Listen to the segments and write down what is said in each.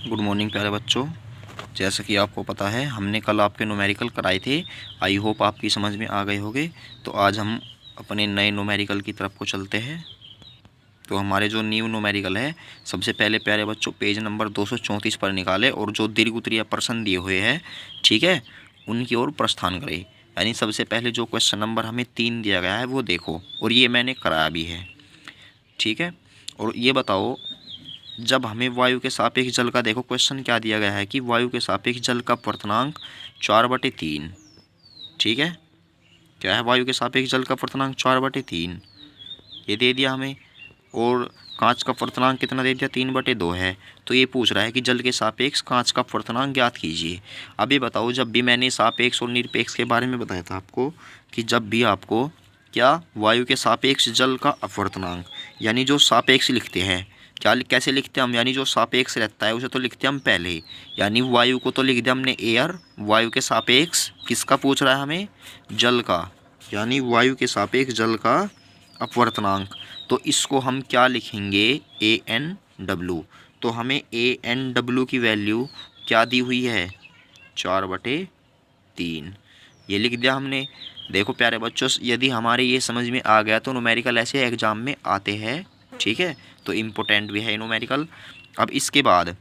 Good morning प्यारे बच्चों। जैसा कि आपको पता है हमने कल आपके न्यूमेरिकल कराए थे। आई होप आपकी समझ में आ गए होंगे। तो आज हम अपने नए न्यूमेरिकल की तरफ को चलते हैं। तो हमारे जो न्यू न्यूमेरिकल है, सबसे पहले प्यारे बच्चों पेज नंबर 234 पर निकाले और जो दीर्घ उत्तरीय प्रश्न दिए हुए हैं, ठीक है, उनकी ओर प्रस्थान करें। यानी सबसे पहले जो क्वेश्चन नंबर हमें 3 दिया गया है वो देखो, और ये मैंने कराया भी है, ठीक है। और ये बताओ, जब हमें वायु के सापेक्ष जल का, देखो क्वेश्चन क्या दिया गया है कि वायु के सापेक्ष जल का अपवर्तनांक 4/3, ठीक है। क्या है? वायु के सापेक्ष जल का अपवर्तनांक 4/3 ये दे दिया हमें। और कांच का अपवर्तनांक कितना दे दिया? 3/2 है। तो ये पूछ रहा है कि जल के सापेक्ष कांच का अपवर्तनांक ज्ञात कीजिए। अब ये बताओ, जब भी मैंने सापेक्ष और निरपेक्ष के बारे में बताया था आपको कि जब भी आपको क्या वायु के सापेक्ष जल का अपवर्तनांक, यानी जो सापेक्ष लिखते हैं, क्या कैसे लिखते हैं हम, यानी जो सापेक्ष रहता है उसे तो लिखते हैं हम पहले, यानी वायु को तो लिख दिया हमने एयर। वायु के सापेक्ष किसका पूछ रहा है हमें? जल का, यानी वायु के सापेक्ष जल का अपवर्तनांक। तो इसको हम क्या लिखेंगे? ANW। तो हमें ANW की वैल्यू क्या दी हुई है? 4/3 ये लिख दिया हमने। देखो प्यारे बच्चों, यदि हमारे ये समझ में आ गया तो न्यूमेरिकल ऐसे एग्जाम में आते हैं, ठीक है। तो इम्पोर्टेंट भी है न्यूमेरिकल। अब इसके बाद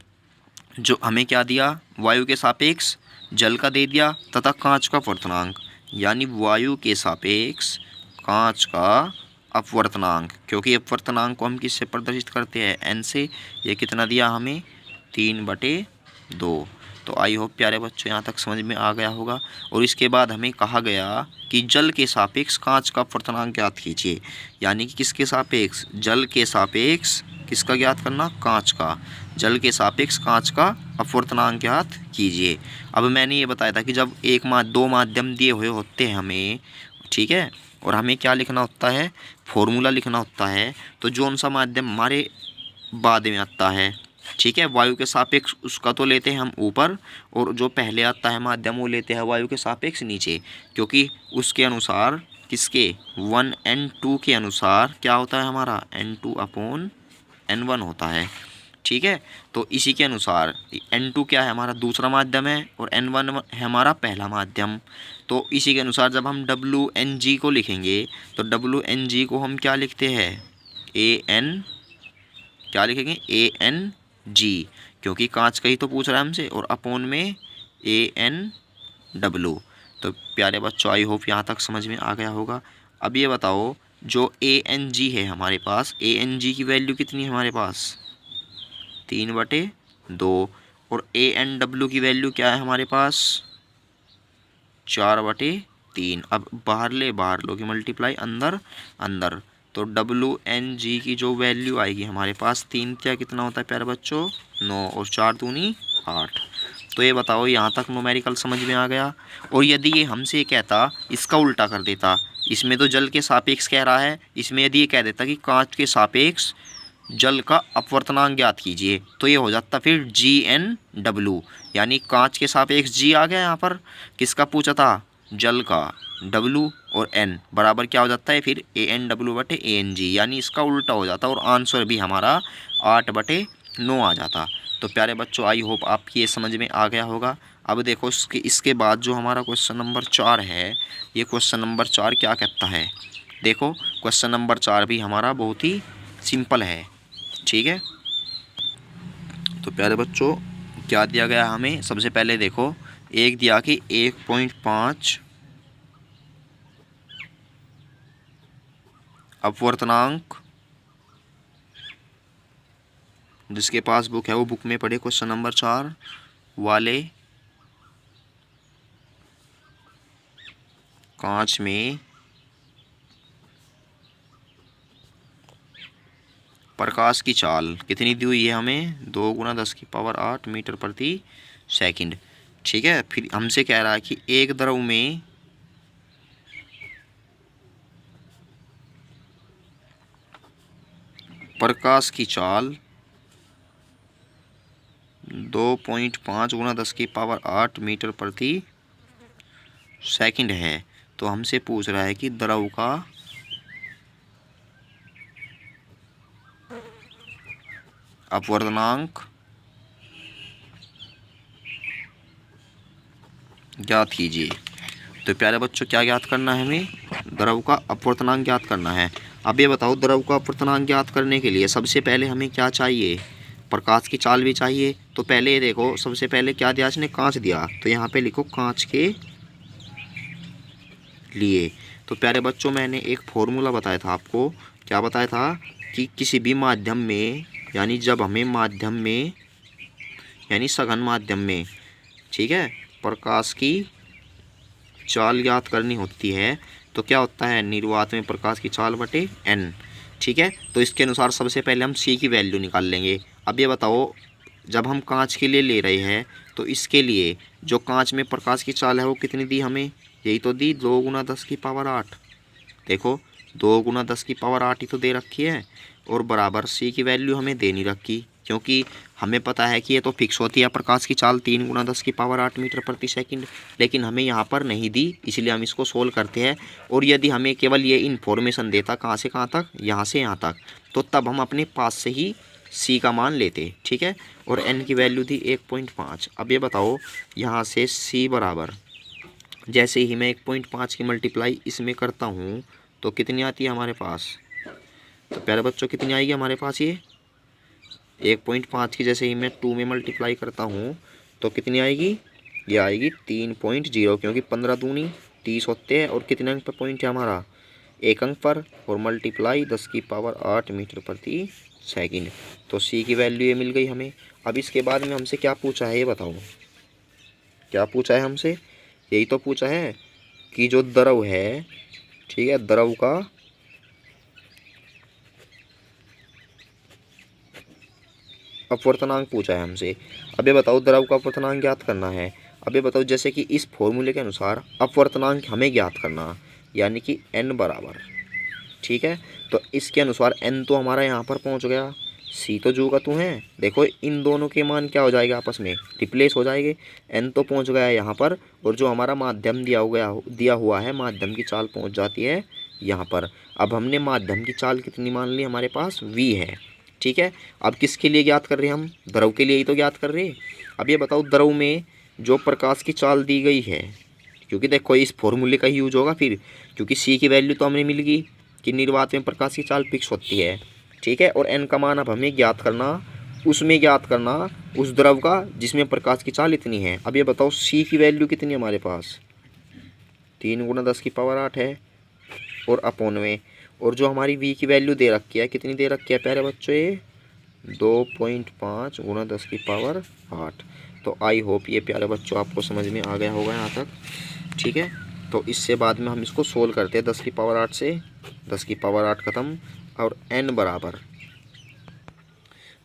जो हमें क्या दिया? वायु के सापेक्ष जल का दे दिया तथा कांच का अपवर्तनांक, यानी वायु के सापेक्ष कांच का अपवर्तनांक, क्योंकि अपवर्तनांक को हम किससे प्रदर्शित करते हैं? n से। ये कितना दिया हमें? 3/2। तो आई होप प्यारे बच्चों यहाँ तक समझ में आ गया होगा। और इसके बाद हमें कहा गया कि जल के सापेक्ष कांच का अपवर्तनांक ज्ञात कीजिए, यानी कि किसके सापेक्ष? जल के सापेक्ष किसका ज्ञात करना? कांच का। जल के सापेक्ष कांच का अपवर्तनांक ज्ञात कीजिए। अब मैंने ये बताया था कि जब दो माध्यम दिए हुए होते हैं हमें, ठीक है, और हमें क्या लिखना होता है? फॉर्मूला लिखना होता है। तो कौन सा माध्यम हमारे बाद में आता है? ठीक है, वायु के सापेक्ष उसका तो लेते हैं हम ऊपर, और जो पहले आता है माध्यम वो लेते हैं वायु के सापेक्ष नीचे, क्योंकि उसके अनुसार किसके? 1n2 के अनुसार क्या होता है हमारा? N2/N1 होता है, ठीक है। तो इसी के अनुसार N2 क्या है? हमारा दूसरा माध्यम है, और N1 है हमारा पहला माध्यम। तो इसी के अनुसार जब हम WNG को लिखेंगे तो WNG को हम क्या लिखते हैं? AN, क्या लिखेंगे? ANG, क्योंकि कांच का ही तो पूछ रहा है हमसे, और अपोन में ANW। तो प्यारे बच्चों, आई होप यहाँ तक समझ में आ गया होगा। अब ये बताओ, जो ANG है हमारे पास, ANG की वैल्यू कितनी है हमारे पास? 3/2। और ANW की वैल्यू क्या है हमारे पास? 4/3। अब बाहर ले, बाहर लो कि मल्टीप्लाई, अंदर अंदर। तो WNG की जो वैल्यू आएगी हमारे पास, 3 क्या कितना होता है प्यारे बच्चों? 9, और 4 दूनी 8। तो ये बताओ, यहाँ तक न्यूमेरिकल समझ में आ गया। और यदि ये हमसे ये कहता, इसका उल्टा कर देता, इसमें तो जल के सापेक्ष कह रहा है, इसमें यदि ये कह देता कि कांच के सापेक्ष जल का अपवर्तनांक ज्ञात कीजिए, तो ये हो जाता फिर GNW, यानी कांच के सापेक्ष G आ गया यहाँ पर। किसका पूछा था? जल का। W और N बराबर क्या हो जाता है फिर? ANW/ANG, यानी इसका उल्टा हो जाता और आंसर भी हमारा 8/9 आ जाता। तो प्यारे बच्चों, आई होप आपकी ये समझ में आ गया होगा। अब देखो, इसके बाद जो हमारा क्वेश्चन नंबर 4 है, ये क्वेश्चन नंबर 4 क्या कहता है? देखो, क्वेश्चन नंबर 4 भी हमारा बहुत ही सिंपल है, ठीक है। तो प्यारे बच्चों, क्या दिया गया हमें? सबसे पहले देखो, एक दिया कि 1.5 अपवर्तनांक, जिसके पास बुक है वो बुक में पढ़े क्वेश्चन नंबर 4 वाले कांच में प्रकाश की चाल कितनी दी हुई है हमें? 2 × 10⁸ मीटर प्रति सेकंड, ठीक है। फिर हमसे कह रहा है कि एक द्रव में प्रकाश की चाल 2.5 × 10⁸ मीटर प्रति सेकंड है। तो हमसे पूछ रहा है कि द्रव का अपवर्तनांक ज्ञात कीजिए। तो प्यारे बच्चों क्या ज्ञात करना है हमें? द्रव का अपवर्तनांक ज्ञात करना है। अब ये बताओ द्रव का अपवर्तनांक ज्ञात करने के लिए सबसे पहले हमें क्या चाहिए? प्रकाश की चाल भी चाहिए। तो पहले ये देखो, सबसे पहले क्या दिया इसने? कांच दिया। तो यहाँ पे लिखो कांच के लिए। तो प्यारे बच्चों मैंने एक फॉर्मूला बताया था आपको। क्या बताया था? कि किसी भी माध्यम में, यानी जब हमें माध्यम में यानी सघन माध्यम में, ठीक है, प्रकाश की चाल ज्ञात करनी होती है तो क्या होता है? निर्वात में प्रकाश की चाल बटे n। ठीक है, तो इसके अनुसार सबसे पहले हम c की वैल्यू निकाल लेंगे। अब ये बताओ, जब हम कांच के लिए ले रहे हैं तो इसके लिए जो कांच में प्रकाश की चाल है वो कितनी दी हमें? यही तो दी, 2 × 10⁸। देखो 2 × 10⁸ ही तो दे रखी है, और बराबर c की वैल्यू हमें दे नहीं रखी, क्योंकि हमें पता है कि ये तो फिक्स होती है प्रकाश की चाल 3 × 10⁸ मीटर प्रति सेकंड, लेकिन हमें यहाँ पर नहीं दी, इसलिए हम इसको सोल्व करते हैं। और यदि हमें केवल ये इन्फॉर्मेशन देता कहाँ से कहाँ तक, यहाँ से यहाँ तक, तो तब हम अपने पास से ही c का मान लेते। ठीक है, और n की वैल्यू थी 1.5। अब ये बताओ यहाँ से c बराबर, जैसे ही मैं 1.5 की मल्टीप्लाई इसमें करता हूँ तो कितनी आती है हमारे पास? तो प्यारे बच्चों कितनी आएगी हमारे पास? ये 1.5 की जैसे ही मैं 2 में मल्टीप्लाई करता हूँ तो कितनी आएगी? ये आएगी 3.0, क्योंकि 15 दूनी 30 होते हैं, और कितने अंक पर पॉइंट है हमारा? 1 अंक पर, और मल्टीप्लाई 10⁸ मीटर प्रति सेकंड। तो c की वैल्यू ये मिल गई हमें। अब इसके बाद में हमसे क्या पूछा है ये बताओ? क्या पूछा है हमसे? यही तो पूछा है कि जो द्रव है, ठीक है, द्रव का अपवर्तनांक पूछा है हमसे। अब ये बताओ द्रव का अपवर्तनांक ज्ञात करना है। अब ये बताओ, जैसे कि इस फॉर्मूले के अनुसार अपवर्तनांक हमें ज्ञात करना, यानी कि n बराबर, ठीक है, तो इसके अनुसार n तो हमारा यहाँ पर पहुँच गया, c तो जू का तू है। देखो इन दोनों के मान क्या हो जाएगा? आपस में रिप्लेस हो जाएंगे। n तो पहुँच गया है यहाँ पर, और जो हमारा माध्यम दिया हुआ है, माध्यम की चाल पहुँच जाती है यहाँ पर। अब हमने माध्यम की चाल कितनी मान ली? हमारे पास v है। ठीक है, अब किसके लिए ज्ञात कर रहे हैं हम? द्रव के लिए ही तो ज्ञात कर रहे हैं। अब ये बताओ द्रव में जो प्रकाश की चाल दी गई है, क्योंकि देखो इस फॉर्मूले का ही यूज होगा फिर, क्योंकि c की वैल्यू तो हमें मिल गई कि निर्वात में प्रकाश की चाल फिक्स होती है। ठीक है, और n का मान अब हमें ज्ञात करना, उसमें ज्ञात करना उस द्रव का जिसमें प्रकाश की चाल इतनी है। अब ये बताओ c की वैल्यू कितनी है हमारे पास? 3 × 10⁸ है, और अपॉन में, और जो हमारी v की वैल्यू दे रखी है, कितनी दे रखी है प्यारे बच्चों? ये 2.5 × 10⁸। तो आई होप ये प्यारे बच्चों आपको समझ में आ गया होगा यहाँ तक। ठीक है, तो इससे बाद में हम इसको सोल्व करते हैं। 10⁸ से 10⁸ ख़त्म, और n बराबर,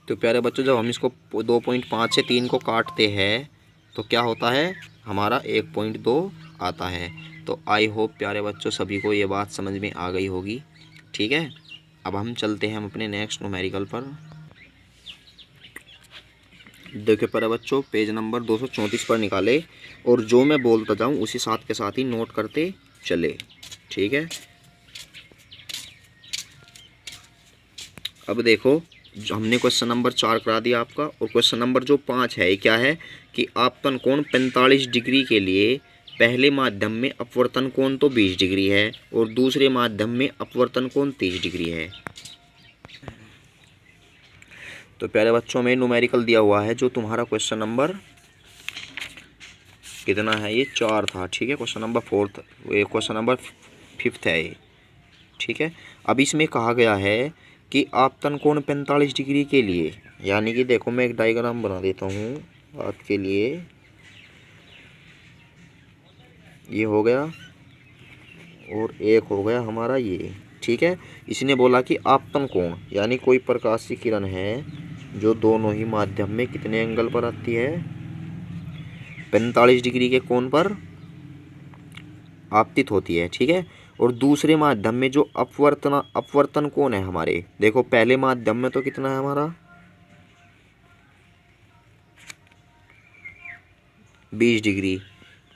तो प्यारे बच्चों जब हम इसको 2.5 से 3 को काटते हैं तो क्या होता है? हमारा 1.2 आता है। तो आई होप प्यारे बच्चों सभी को ये बात समझ में आ गई होगी। ठीक है, अब हम चलते हैं हम अपने नेक्स्ट न्यूमेरिकल पर। देखिए प्यारे बच्चों, पेज नंबर 234 पर निकाले, और जो मैं बोलता जाऊँ उसी साथ के साथ ही नोट करते चले। ठीक है, अब देखो जो हमने क्वेश्चन नंबर 4 करा दिया आपका, और क्वेश्चन नंबर जो 5 है क्या है? कि आपतन कोण 45 डिग्री के लिए पहले माध्यम में अपवर्तन कोण तो 20 डिग्री है, और दूसरे माध्यम में अपवर्तन कोण 30 डिग्री है। तो प्यारे बच्चों में न्यूमेरिकल दिया हुआ है जो तुम्हारा क्वेश्चन नंबर कितना है? ये 4 था। ठीक है, क्वेश्चन नंबर 4, ये क्वेश्चन नंबर 5 है ये। ठीक है, अब इसमें कहा गया है कि आपतन कोण 45 डिग्री के लिए, यानी कि देखो मैं एक डायग्राम बना देता हूँ आपके लिए। ये हो गया, और एक हो गया हमारा ये। ठीक है, इसने बोला कि आपतन कोण यानी कोई प्रकाश की किरण है जो दोनों ही माध्यम में कितने एंगल पर आती है? 45 डिग्री के कोण पर आपतित होती है। ठीक है, और दूसरे माध्यम में जो अपवर्तन कोण है हमारे, देखो पहले माध्यम में तो कितना है हमारा? 20 डिग्री।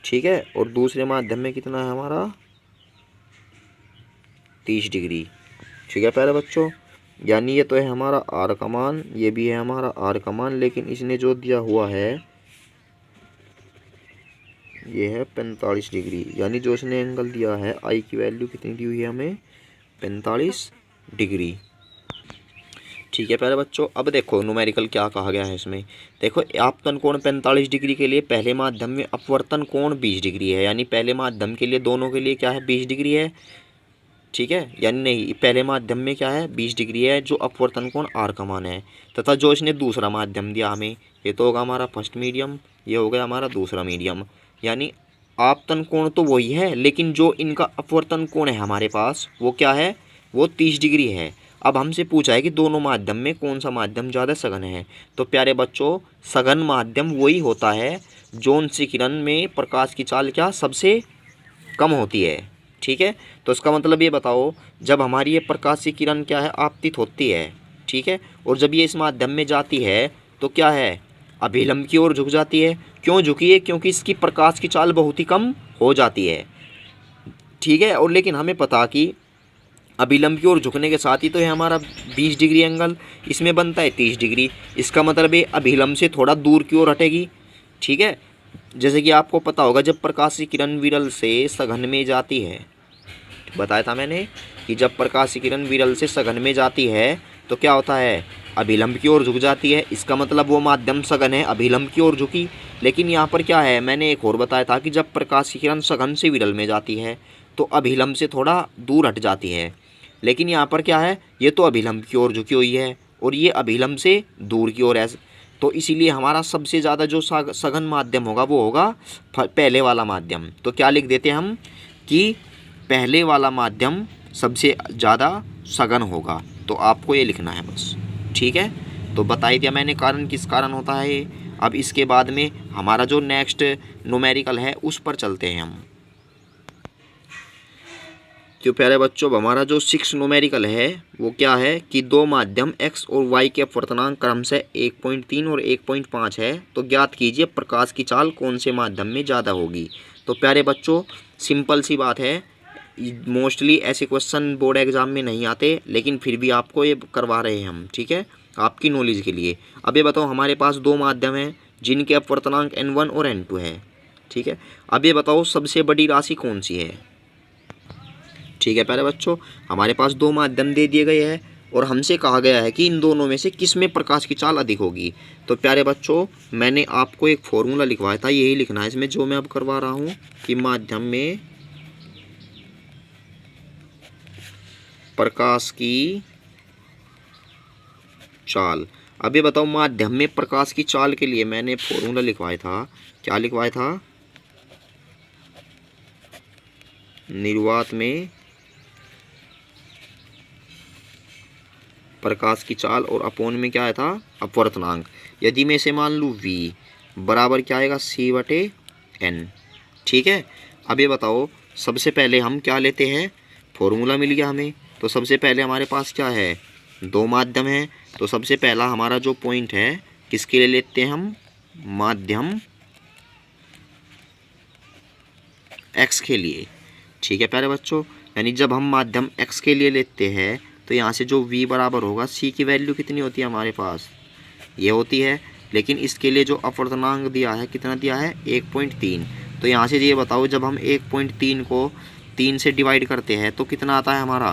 ठीक है, और दूसरे माध्यम में कितना है हमारा? 30 डिग्री। ठीक है प्यारे बच्चों, यानी ये तो है हमारा आर का मान, ये भी है हमारा आर का मान, लेकिन इसने जो दिया हुआ है ये है 45 डिग्री, यानी जो उसने एंगल दिया है आई की वैल्यू कितनी दी हुई है हमें, 45 डिग्री। ठीक है प्यारे बच्चों, अब देखो न्यूमेरिकल क्या कहा गया है इसमें। देखो आपतन कोण 45 डिग्री के लिए पहले माध्यम में अपवर्तन कोण 20 डिग्री है, यानी पहले माध्यम के लिए दोनों के लिए क्या है 20 डिग्री है। ठीक है, यानी नहीं, पहले माध्यम में क्या है 20 डिग्री है, जो अपवर्तन कोण आर का मान है। तथा जो इसने दूसरा माध्यम दिया हमें, ये तो होगा हमारा फर्स्ट मीडियम, ये हो गया हमारा दूसरा मीडियम। यानी आपतन कोण तो वही है, लेकिन जो इनका अपवर्तन कोण है हमारे पास वो क्या है, वो 30 डिग्री है। अब हमसे पूछा है कि दोनों माध्यम में कौन सा माध्यम ज़्यादा सघन है। तो प्यारे बच्चों सघन माध्यम वही होता है जो उनसे किरण में प्रकाश की चाल क्या सबसे कम होती है। ठीक है, तो इसका मतलब ये बताओ, जब हमारी ये प्रकाश की किरण क्या है आपतित होती है, ठीक है, और जब ये इस माध्यम में जाती है तो क्या है अभिलंब की ओर झुक जाती है। क्यों झुकी है, क्योंकि इसकी प्रकाश की चाल बहुत ही कम हो जाती है। ठीक है, और लेकिन हमें पता कि अभिलंब की ओर झुकने के साथ ही तो है हमारा 20 डिग्री एंगल, इसमें बनता है 30 डिग्री। इसका मतलब ये अभिलंब से थोड़ा दूर की ओर हटेगी। ठीक है, जैसे कि आपको पता होगा जब प्रकाश की किरण विरल से सघन में जाती है, बताया था मैंने कि जब प्रकाश की किरण विरल से सघन में जाती है तो क्या होता है अभिलंब की ओर झुक जाती है। इसका मतलब वो माध्यम सघन है, अभिलंब की ओर झुकी। लेकिन यहाँ पर क्या है, मैंने एक और बताया था कि जब प्रकाश की किरण सघन से विरल में जाती है तो अभिलंब से थोड़ा दूर हट जाती है। लेकिन यहाँ पर क्या है, ये तो अभिलंब की ओर झुकी हुई है और ये अभिलंब से दूर की ओर है। तो इसीलिए हमारा सबसे ज़्यादा जो सघन माध्यम होगा वो होगा पहले वाला माध्यम। तो क्या लिख देते हैं हम कि पहले वाला माध्यम सबसे ज़्यादा सघन होगा। तो आपको ये लिखना है बस। ठीक है, तो बता ही दिया मैंने कारण, किस कारण होता है ये। अब इसके बाद में हमारा जो नेक्स्ट न्यूमेरिकल है उस पर चलते हैं हम। तो प्यारे बच्चों हमारा जो 6 न्यूमेरिकल है वो क्या है कि दो माध्यम x और y के अपवर्तनांक क्रमशः 1.3 और 1.5 है। तो ज्ञात कीजिए प्रकाश की चाल कौन से माध्यम में ज़्यादा होगी। तो प्यारे बच्चों सिंपल सी बात है, मोस्टली ऐसे क्वेश्चन बोर्ड एग्जाम में नहीं आते, लेकिन फिर भी आपको ये करवा रहे हैं हम। ठीक है, आपकी नॉलेज के लिए। अब ये बताओ हमारे पास दो माध्यम हैं जिनके अपवर्तनांक n1 और n2 है। ठीक है, अब ये बताओ सबसे बड़ी राशि कौन सी है। ठीक है प्यारे बच्चों, हमारे पास दो माध्यम दे दिए गए हैं और हमसे कहा गया है कि इन दोनों में से किस में प्रकाश की चाल अधिक होगी। तो प्यारे बच्चों मैंने आपको एक फॉर्मूला लिखवाया था, यही लिखना है इसमें जो मैं अब करवा रहा हूँ कि माध्यम में प्रकाश की चाल। अब ये बताओ माध्यम में प्रकाश की चाल के लिए मैंने फॉर्मूला लिखवाया था, क्या लिखवाया था, निर्वात में प्रकाश की चाल और अपोन में क्या आया था अपवर्तनांक। यदि मैं इसे मान लूँ v बराबर क्या आएगा c/n। ठीक है, अब ये बताओ सबसे पहले हम क्या लेते हैं, फॉर्मूला मिल गया हमें। तो सबसे पहले हमारे पास क्या है दो माध्यम है, तो सबसे पहला हमारा जो पॉइंट है किसके लिए लेते हैं हम, माध्यम x के लिए। ठीक है प्यारे बच्चों, यानी जब हम माध्यम x के लिए लेते हैं तो यहाँ से जो v बराबर होगा c की वैल्यू कितनी होती है हमारे पास, ये होती है। लेकिन इसके लिए जो अपवर्तनांक दिया है कितना दिया है 1.3। तो यहाँ से ये बताओ जब हम 1.3 को 3 से डिवाइड करते हैं तो कितना आता है हमारा।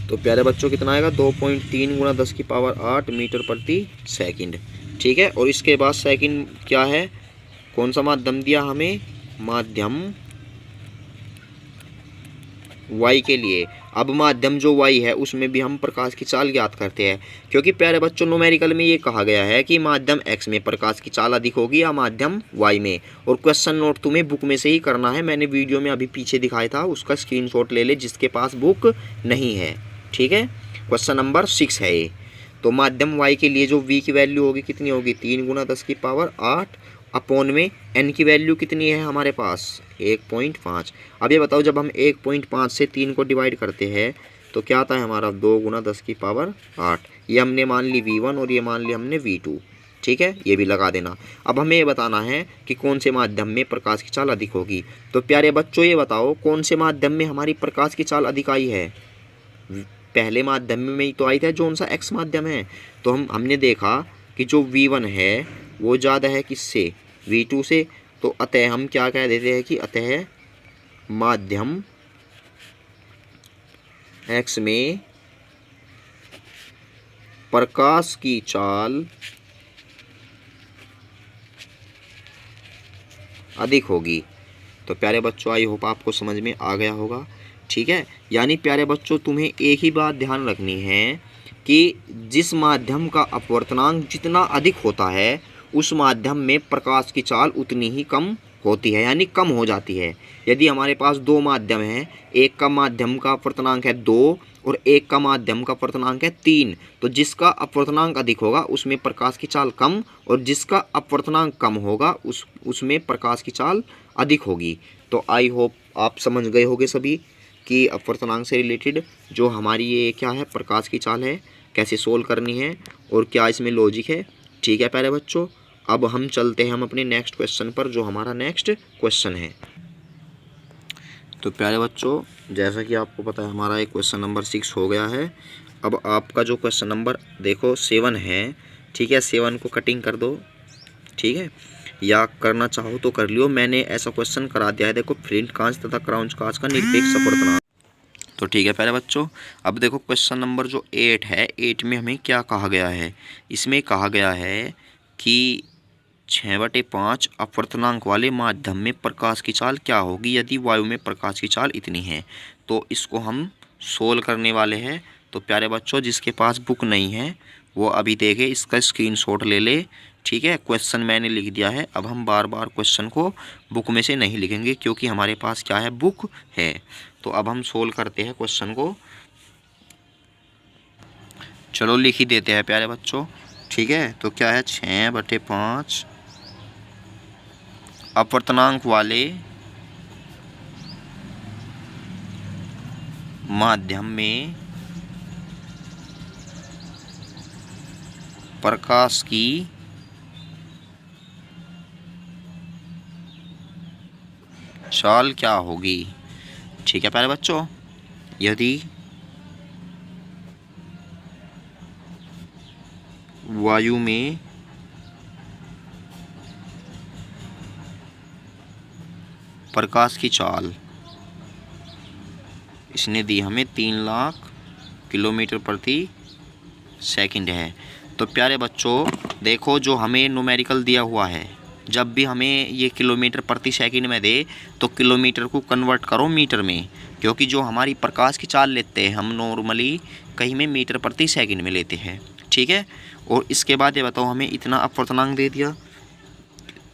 तो प्यारे बच्चों कितना आएगा 2.3 × 10⁸ मीटर प्रति सेकंड। ठीक है, और इसके बाद सेकंड क्या है, कौन सा माध्यम दिया हमें, माध्यम y के लिए। अब माध्यम जो y है उसमें भी हम प्रकाश की चाल ज्ञात करते हैं, क्योंकि प्यारे बच्चों न्यूमेरिकल में ये कहा गया है कि माध्यम x में प्रकाश की चाल अधिक होगी या माध्यम y में। और क्वेश्चन नोट तुम्हें बुक में से ही करना है, मैंने वीडियो में अभी पीछे दिखाया था, उसका स्क्रीनशॉट ले ले जिसके पास बुक नहीं है। ठीक है, क्वेश्चन नंबर 6 है ये। तो माध्यम y के लिए जो v की वैल्यू होगी कितनी होगी 3 × 10⁸, अपोन में n की वैल्यू कितनी है हमारे पास 1.5। अब ये बताओ जब हम 1.5 से 3 को डिवाइड करते हैं तो क्या आता है हमारा 2 × 10⁸। ये हमने मान ली v1 और ये मान ली हमने v2। ठीक है, ये भी लगा देना। अब हमें ये बताना है कि कौन से माध्यम में प्रकाश की चाल अधिक होगी। तो प्यारे बच्चों ये बताओ कौन से माध्यम में हमारी प्रकाश की चाल अधिक आई है, पहले माध्यम में ही तो आई था जो सा x माध्यम है। तो हमने देखा कि जो v1 है वो ज़्यादा है किससे, V2 से। तो अतः हम क्या कह देते हैं कि अतः माध्यम X में प्रकाश की चाल अधिक होगी। तो प्यारे बच्चों, आई होप आपको समझ में आ गया होगा। ठीक है, यानी प्यारे बच्चों तुम्हें एक ही बात ध्यान रखनी है कि जिस माध्यम का अपवर्तनांक जितना अधिक होता है उस माध्यम में प्रकाश की चाल उतनी ही कम होती है, यानी कम हो जाती है। यदि हमारे पास दो माध्यम हैं, एक का माध्यम का अपवर्तनांक है 2 और एक का माध्यम का अपवर्तनांक है 3, तो जिसका अपवर्तनांक अधिक होगा उसमें प्रकाश की चाल कम, और जिसका अपवर्तनांक कम होगा उसमें प्रकाश की चाल अधिक होगी। तो आई होप आप समझ गए होंगे सभी कि अपवर्तनांक से रिलेटेड जो हमारी ये क्या है, प्रकाश की चाल है, कैसे सोल्व करनी है और क्या इसमें लॉजिक है। ठीक है प्यारे बच्चों, अब हम चलते हैं हम अपने नेक्स्ट क्वेश्चन पर, जो हमारा नेक्स्ट क्वेश्चन है। तो प्यारे बच्चों, जैसा कि आपको पता है हमारा एक क्वेश्चन नंबर 6 हो गया है। अब आपका जो क्वेश्चन नंबर देखो 7 है, ठीक है, 7 को कटिंग कर दो। ठीक है, या करना चाहो तो कर लियो, मैंने ऐसा क्वेश्चन करा दिया है। देखो, फ्लिंट कांच तथा क्राउंच कांच का निरपेक्ष अपवर्तनांक। तो ठीक है प्यारे बच्चों, अब देखो क्वेश्चन नंबर जो 8 है, 8 में हमें क्या कहा गया है। इसमें कहा गया है कि 6/5 अपवर्तनांक वाले माध्यम में प्रकाश की चाल क्या होगी यदि वायु में प्रकाश की चाल इतनी है। तो इसको हम सोल्व करने वाले हैं। तो प्यारे बच्चों, जिसके पास बुक नहीं है वो अभी देखे, इसका स्क्रीनशॉट ले ले। ठीक है, क्वेश्चन मैंने लिख दिया है। अब हम बार बार क्वेश्चन को बुक में से नहीं लिखेंगे क्योंकि हमारे पास क्या है, बुक है। तो अब हम सोल्व करते हैं क्वेश्चन को। चलो लिख ही देते हैं प्यारे बच्चों। ठीक है, तो क्या है, 6/5 अपवर्तनांक वाले माध्यम में प्रकाश की चाल क्या होगी। ठीक है प्यारे बच्चों, यदि वायु में प्रकाश की चाल इसने दी हमें 3 लाख किलोमीटर प्रति सेकंड है। तो प्यारे बच्चों देखो, जो हमें न्यूमेरिकल दिया हुआ है, जब भी हमें ये किलोमीटर प्रति सेकंड में दे तो किलोमीटर को कन्वर्ट करो मीटर में, क्योंकि जो हमारी प्रकाश की चाल लेते हैं हम नॉर्मली कहीं में मीटर प्रति सेकंड में लेते हैं। ठीक है, और इसके बाद ये बताओ, हमें इतना अपवर्तनांक दे दिया,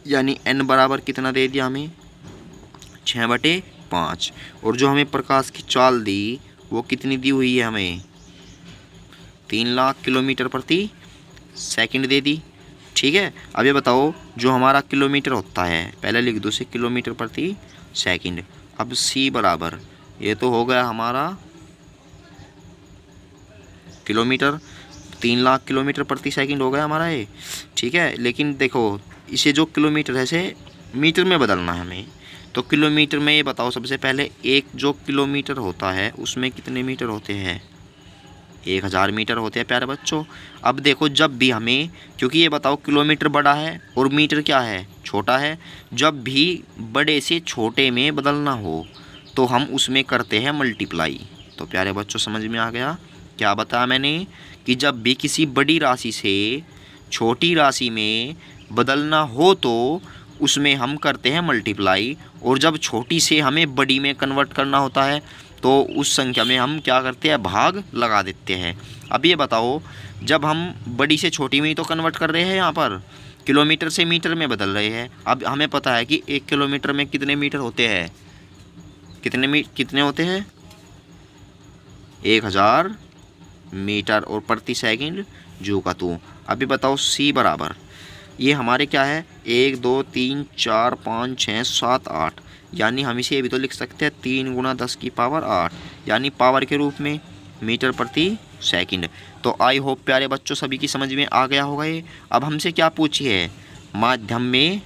यानी n बराबर कितना दे दिया हमें, 6/5, और जो हमें प्रकाश की चाल दी वो कितनी दी हुई है हमें, 3 लाख किलोमीटर प्रति सेकंड दे दी। ठीक है, अब ये बताओ, जो हमारा किलोमीटर होता है, पहले लिख दो से किलोमीटर प्रति सेकंड। अब c बराबर, ये तो हो गया हमारा किलोमीटर, 3 लाख किलोमीटर प्रति सेकंड हो गया हमारा ये। ठीक है, लेकिन देखो इसे जो किलोमीटर है इसे मीटर में बदलना है हमें। तो किलोमीटर में ये बताओ, सबसे पहले एक जो किलोमीटर होता है उसमें कितने मीटर होते हैं, 1000 मीटर होते हैं प्यारे बच्चों। अब देखो, जब भी हमें, क्योंकि ये बताओ किलोमीटर बड़ा है और मीटर क्या है, छोटा है, जब भी बड़े से छोटे में बदलना हो तो हम उसमें करते हैं मल्टीप्लाई। तो प्यारे बच्चों समझ में आ गया क्या बताया मैंने, कि जब भी किसी बड़ी राशि से छोटी राशि में बदलना हो तो उसमें हम करते हैं मल्टीप्लाई, और जब छोटी से हमें बड़ी में कन्वर्ट करना होता है तो उस संख्या में हम क्या करते हैं, भाग लगा देते हैं। अब ये बताओ, जब हम बड़ी से छोटी में ही तो कन्वर्ट कर रहे हैं, यहाँ पर किलोमीटर से मीटर में बदल रहे हैं। अब हमें पता है कि 1 किलोमीटर में कितने मीटर होते हैं, कितने होते हैं, 1000 मीटर, और प्रति सेकंड जू का तू। अभी बताओ c बराबर, ये हमारे क्या है, 1 2 3 4 5 6 7 8, यानी हम इसे भी तो लिख सकते हैं 3 × 10 की पावर 8, यानी पावर के रूप में मीटर प्रति सेकंड। तो आई होप प्यारे बच्चों सभी की समझ में आ गया होगा ये। अब हमसे क्या पूछिए, माध्यम में,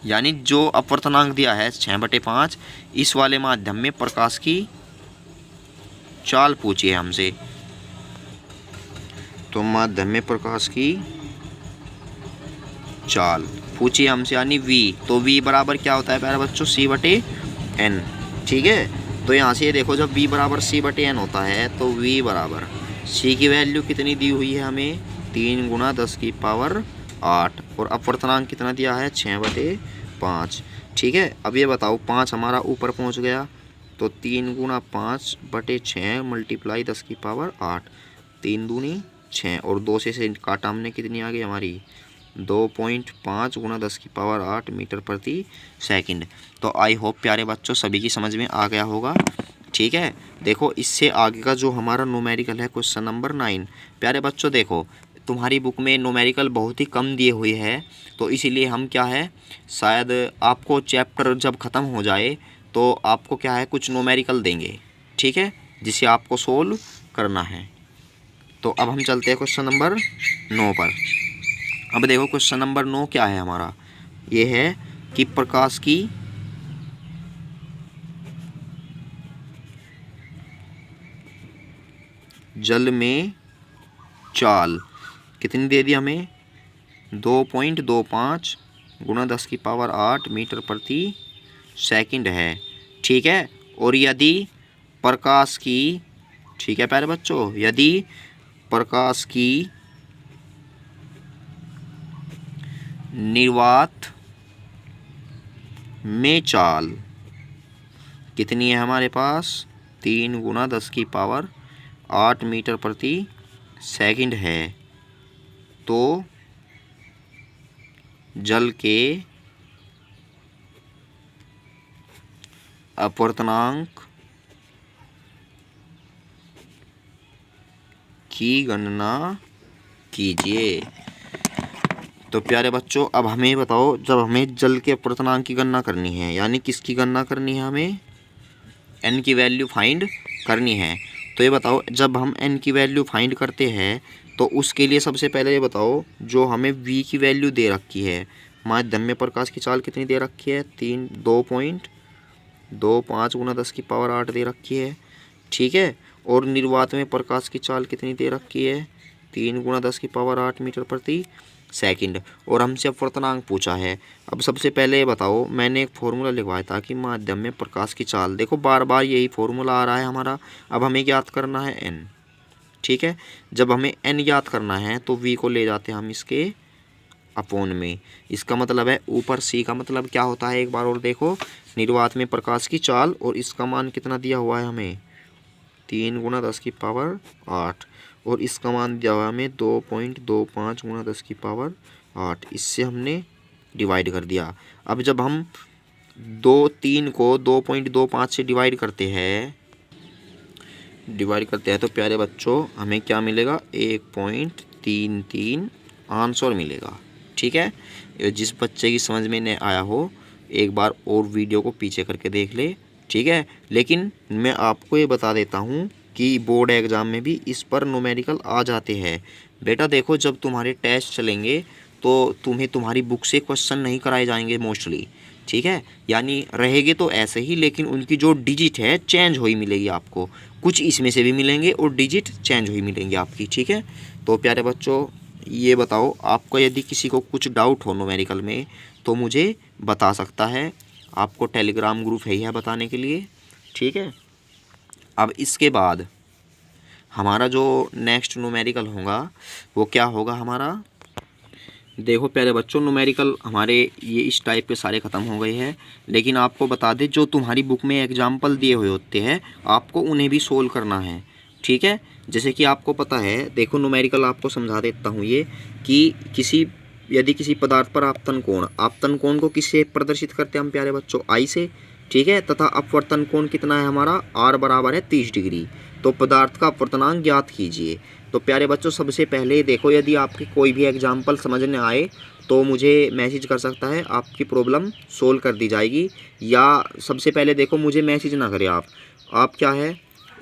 यानी जो अपवर्तनांक दिया है 6/5, इस वाले माध्यम में प्रकाश की चाल पूछिए हमसे। तो माध्यम में प्रकाश की चाल पूछिए हमसे यानी v। तो v बराबर क्या होता है प्यारे बच्चों, c/n। ठीक है, तो यहाँ से ये देखो जब v बराबर c/n होता है तो v बराबर c की वैल्यू कितनी दी हुई है हमें, 3 × 10⁸ और अपवर्तनांक कितना दिया है, 6/5। ठीक है, अब ये बताओ 5 हमारा ऊपर पहुँच गया तो 3 × 5/6 × 10⁸, 3 दूनी 6 और 2 से काटा हमने, कितनी आ गई हमारी 2.5 × 10⁸ मीटर प्रति सेकंड। तो आई होप प्यारे बच्चों सभी की समझ में आ गया होगा। ठीक है, देखो इससे आगे का जो हमारा न्यूमेरिकल है क्वेश्चन नंबर 9। प्यारे बच्चों देखो तुम्हारी बुक में न्यूमेरिकल बहुत ही कम दिए हुए हैं, तो इसीलिए हम क्या है, शायद आपको चैप्टर जब ख़त्म हो जाए तो आपको क्या है कुछ न्यूमेरिकल देंगे। ठीक है, जिसे आपको सोल्व करना है। तो अब हम चलते हैं क्वेश्चन नंबर 9 पर। अब देखो क्वेश्चन नंबर 9 क्या है हमारा, ये है कि प्रकाश की जल में चाल कितनी दे दी हमें, 2.25 × 10⁸ मीटर प्रति सेकंड है। ठीक है, और यदि प्रकाश की, ठीक है प्यारे बच्चों, यदि प्रकाश की निर्वात में चाल कितनी है हमारे पास, 3 × 10⁸ मीटर प्रति सेकंड है, तो जल के अपवर्तनांक की गणना कीजिए। तो प्यारे बच्चों अब हमें बताओ, जब हमें जल के अपवर्तनांक की गणना करनी है, यानी किसकी गणना करनी है, हमें n की वैल्यू फाइंड करनी है। तो ये बताओ जब हम n की वैल्यू फाइंड करते हैं तो उसके लिए सबसे पहले ये बताओ जो हमें v की वैल्यू दे रखी है, माध्यम में प्रकाश की चाल कितनी दे रखी है, 2.25 × 10⁸ दे रखी है। ठीक है, और निर्वात में प्रकाश की चाल कितनी दे रखी है, 3 × 10⁸ मीटर प्रति सेकंड, और हमसे अपवर्तनांक पूछा है। अब सबसे पहले ये बताओ, मैंने एक फॉर्मूला लिखवाया था कि माध्यम में प्रकाश की चाल, देखो बार बार यही फॉर्मूला आ रहा है हमारा। अब हमें ज्ञात करना है n। ठीक है, जब हमें n ज्ञात करना है तो v को ले जाते हैं हम इसके अपोन में। इसका मतलब है ऊपर c का मतलब क्या होता है, एक बार और देखो, निर्वात में प्रकाश की चाल, और इसका मान कितना दिया हुआ है हमें, 3 × 10⁸, और इसका मान दिया हुआ है हमें 2.25 × 10⁸। इससे हमने डिवाइड कर दिया। अब जब हम 3 को 2.25 से डिवाइड करते हैं तो प्यारे बच्चों हमें क्या मिलेगा, 1.33 आंसर मिलेगा। ठीक है, जिस बच्चे की समझ में नहीं आया हो एक बार और वीडियो को पीछे करके देख ले। ठीक है, लेकिन मैं आपको ये बता देता हूँ कि बोर्ड एग्ज़ाम में भी इस पर न्यूमेरिकल आ जाते हैं। बेटा देखो जब तुम्हारे टेस्ट चलेंगे तो तुम्हें तुम्हारी बुक से क्वेश्चन नहीं कराए जाएंगे मोस्टली। ठीक है, यानी रहेगी तो ऐसे ही, लेकिन उनकी जो डिजिट है चेंज हुई मिलेगी आपको, कुछ इसमें से भी मिलेंगे और डिजिट चेंज हुई मिलेंगी आपकी। ठीक है, तो प्यारे बच्चों ये बताओ, आपको यदि किसी को कुछ डाउट हो न्यूमेरिकल में तो मुझे बता सकता है, आपको टेलीग्राम ग्रुप है बताने के लिए। ठीक है, अब इसके बाद हमारा जो नेक्स्ट न्यूमेरिकल होगा वो क्या होगा हमारा, देखो प्यारे बच्चों न्यूमेरिकल हमारे ये इस टाइप के सारे ख़त्म हो गए हैं, लेकिन आपको बता दें जो तुम्हारी बुक में एग्जाम्पल दिए हुए होते हैं आपको उन्हें भी सोल्व करना है। ठीक है, जैसे कि आपको पता है, देखो न्यूमेरिकल आपको समझा देता हूँ ये कि यदि किसी पदार्थ पर आपतन कोण को किससे प्रदर्शित करते हैं हम प्यारे बच्चों, आई से। ठीक है, तथा अपवर्तन कोण कितना है हमारा, r बराबर है 30 डिग्री। तो पदार्थ का अपवर्तनांक ज्ञात कीजिए। तो प्यारे बच्चों सबसे पहले देखो, यदि आपकी कोई भी एग्जाम्पल समझ में आए तो मुझे मैसेज कर सकता है, आपकी प्रॉब्लम सोल्व कर दी जाएगी। या सबसे पहले देखो मुझे मैसेज ना करें आप क्या है,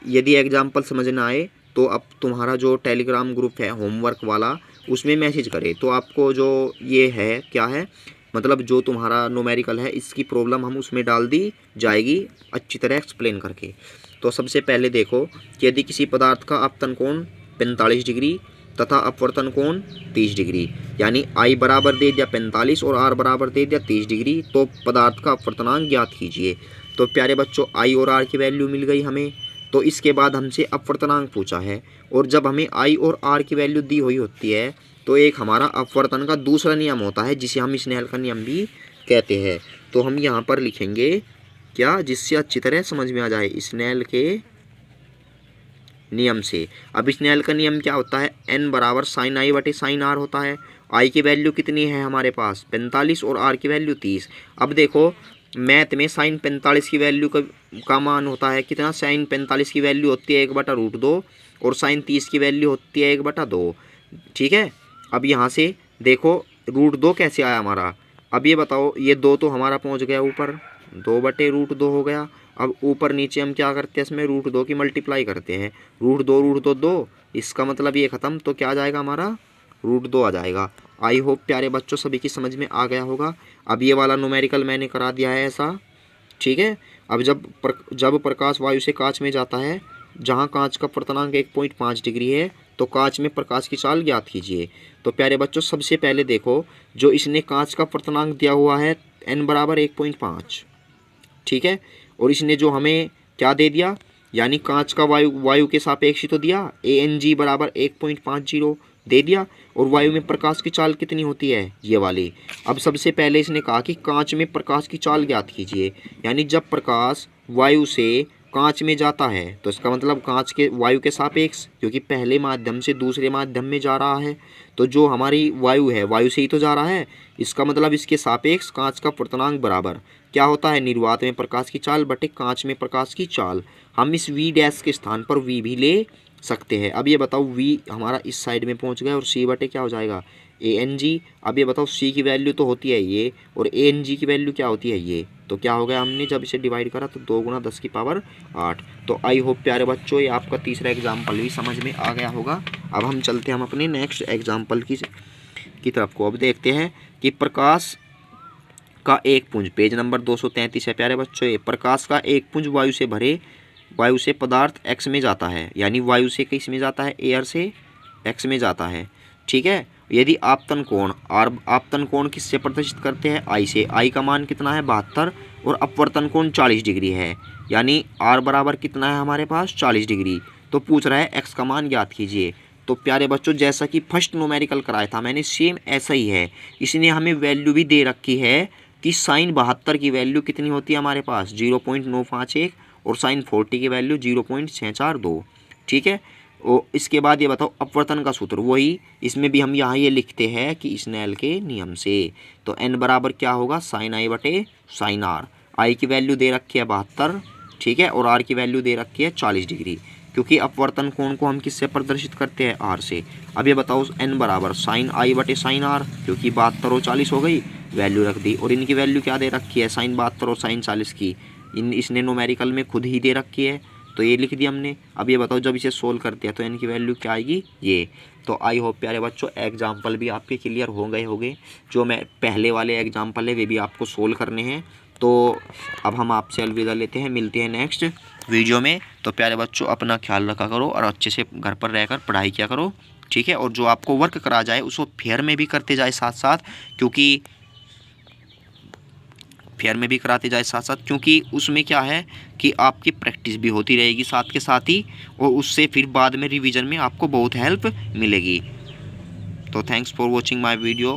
यदि एग्जाम्पल समझ ना आए तो अब तुम्हारा जो टेलीग्राम ग्रुप है होमवर्क वाला उसमें मैसेज करे, तो आपको जो ये है क्या है, मतलब जो तुम्हारा न्यूमेरिकल है इसकी प्रॉब्लम हम उसमें डाल दी जाएगी अच्छी तरह एक्सप्लेन करके। तो सबसे पहले देखो कि यदि किसी पदार्थ का आपतन कोण 45 डिग्री तथा अपवर्तन कोण 30 डिग्री। यानी I बराबर दे दिया 45 और R बराबर दे दिया 30 डिग्री। तो पदार्थ का अपवर्तनांक ज्ञात कीजिए। तो प्यारे बच्चों I और R की वैल्यू मिल गई हमें। तो इसके बाद हमसे अपवर्तनांक पूछा है, और जब हमें I और R की वैल्यू दी हुई होती है तो एक हमारा अपवर्तन का दूसरा नियम होता है जिसे हम स्नेल का नियम भी कहते हैं। तो हम यहाँ पर लिखेंगे क्या, जिससे अच्छी तरह समझ में आ जाए, स्नेल के नियम से। अब स्नेल का नियम क्या होता है, n बराबर साइन आई बटे साइन आर होता है। I की वैल्यू कितनी है हमारे पास 45 और R की वैल्यू 30। अब देखो मैथ में साइन 45 की वैल्यू का मान होता है कितना, साइन 45 की वैल्यू होती है 1/√2 और साइन 30 की वैल्यू होती है 1/2। ठीक है। अब यहाँ से देखो √2 कैसे आया हमारा। अब ये बताओ, ये 2 तो हमारा पहुँच गया ऊपर, 2/√2 हो गया। अब ऊपर नीचे हम क्या करते हैं, इसमें √2 की मल्टीप्लाई करते हैं, √2 2, इसका मतलब ये ख़त्म। तो क्या आ जाएगा हमारा, √2 आ जाएगा। आई होप प्यारे बच्चों सभी की समझ में आ गया होगा। अब ये वाला न्यूमेरिकल मैंने करा दिया है ऐसा, ठीक है। अब जब प्रकाश वायु से कांच में जाता है, जहाँ कांच का अपवर्तनांक 1.5 डिग्री है, तो कांच में प्रकाश की चाल ज्ञात कीजिए। तो प्यारे बच्चों सबसे पहले देखो, जो इसने कांच का अपवर्तनांक दिया हुआ है n बराबर 1.5, ठीक है। और इसने जो हमें क्या दे दिया, यानी कांच का वायु के सापेक्ष तो दिया, ANG बराबर 1.50 दे दिया। और वायु में प्रकाश की चाल कितनी होती है, ये वाली। अब सबसे पहले इसने कहा कि कांच में प्रकाश की चाल ज्ञात कीजिए। यानी जब प्रकाश वायु से कांच में जाता है तो इसका मतलब कांच के वायु के सापेक्ष, क्योंकि पहले माध्यम से दूसरे माध्यम में जा रहा है, तो जो हमारी वायु है वायु से ही तो जा रहा है, इसका मतलब इसके सापेक्ष कांच का अपवर्तनांक बराबर क्या होता है, निर्वात में प्रकाश की चाल बटे कांच में प्रकाश की चाल। हम इस V डैश के स्थान पर V भी ले सकते हैं। अब ये बताओ V हमारा इस साइड में पहुंच गया और C बटे क्या हो जाएगा, ANG। अब ये बताओ C की वैल्यू तो होती है ये, और ANG की वैल्यू क्या होती है ये। तो क्या हो गया, हमने जब इसे डिवाइड करा तो 2 × 10⁸ तो आई होप प्यारे बच्चों ये आपका तीसरा एग्जाम्पल भी समझ में आ गया होगा। अब हम चलते हैं हम अपने नेक्स्ट एग्जाम्पल की तरफ को। अब देखते हैं कि प्रकाश का एक पुंज, पेज नंबर 233 है प्यारे बच्चों। ये प्रकाश का एक पुंज वायु से पदार्थ x में जाता है, यानी वायु से किस में जाता है, एयर से x में जाता है, ठीक है। यदि आपतन कोण किससे प्रदर्शित करते हैं, I से। I का मान कितना है 72 और अपवर्तन कोण 40 डिग्री है, यानी R बराबर कितना है हमारे पास 40 डिग्री। तो पूछ रहा है x का मान ज्ञात कीजिए। तो प्यारे बच्चों जैसा कि फर्स्ट न्यूमेरिकल कराया था मैंने, सेम ऐसा ही है। इसने हमें वैल्यू भी दे रखी है कि साइन 72 की वैल्यू कितनी होती है हमारे पास 0.951 और साइन 40 की वैल्यू 0.642, ठीक है। और इसके बाद ये बताओ अपवर्तन का सूत्र, वही इसमें भी हम यहाँ ये लिखते हैं कि स्नेल के नियम से। तो n बराबर क्या होगा, साइन I बटे साइन R। I की वैल्यू दे रखी है 72, ठीक है, और R की वैल्यू दे रखी है 40 डिग्री, क्योंकि अपवर्तन कोण को हम किससे प्रदर्शित करते हैं, R से। अब ये बताओ n बराबर साइन I बटे साइन R, क्योंकि 72 और 40 हो गई, वैल्यू रख दी। और इनकी वैल्यू क्या दे रखी है, साइन 72 और साइन 40 की इसने न्यूमेरिकल में खुद ही दे रखी है, तो ये लिख दिया हमने। अब ये बताओ जब इसे सोल्व करते हैं तो इनकी वैल्यू क्या आएगी, ये। तो आई होप प्यारे बच्चों एग्जाम्पल भी आपके क्लियर हो गए होंगे। जो मैं पहले वाले एग्जाम्पल है वे भी आपको सोल्व करने हैं। तो अब हम आपसे अलविदा लेते हैं, मिलते हैं नेक्स्ट वीडियो में। तो प्यारे बच्चों अपना ख्याल रखा करो और अच्छे से घर पर रहकर पढ़ाई किया करो, ठीक है। और जो आपको वर्क करा जाए उसको फेयर में भी करते जाए साथ साथ, क्योंकि फेयर में भी कराते जाए साथ साथ, क्योंकि उसमें क्या है कि आपकी प्रैक्टिस भी होती रहेगी साथ के साथ ही, और उससे फिर बाद में रिवीजन में आपको बहुत हेल्प मिलेगी। तो thanks for watching my video.